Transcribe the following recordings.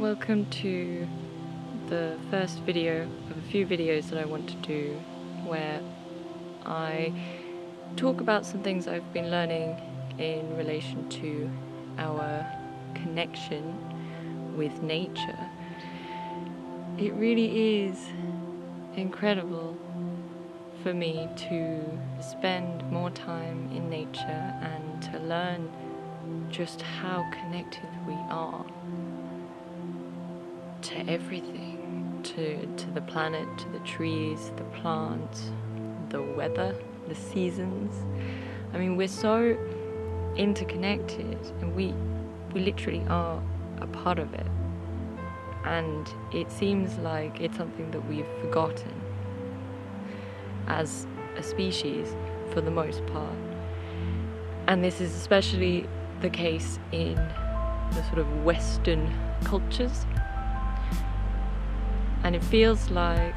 Welcome to the first video of a few videos that I want to do where I talk about some things I've been learning in relation to our connection with nature. It really is incredible for me to spend more time in nature and to learn just how connected we are to everything, to the planet, to the trees, the plants, the weather, the seasons. I mean, we're so interconnected and we literally are a part of it. And it seems like it's something that we've forgotten as a species for the most part. And this is especially the case in the sort of Western cultures. And it feels like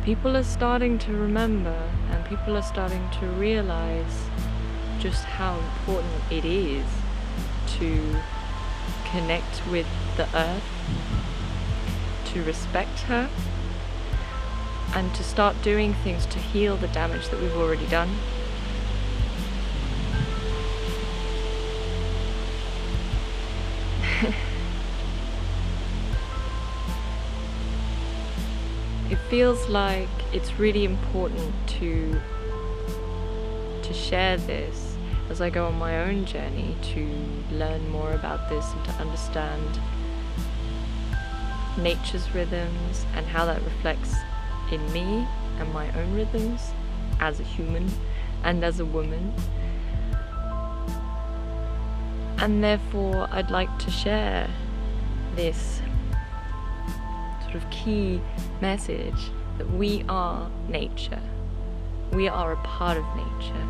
people are starting to remember and people are starting to realize just how important it is to connect with the earth, to respect her, and to start doing things to heal the damage that we've already done. It feels like it's really important to share this as I go on my own journey to learn more about this and to understand nature's rhythms and how that reflects in me and my own rhythms as a human and as a woman. And therefore I'd like to share this sort of key message that we are nature. We are a part of nature.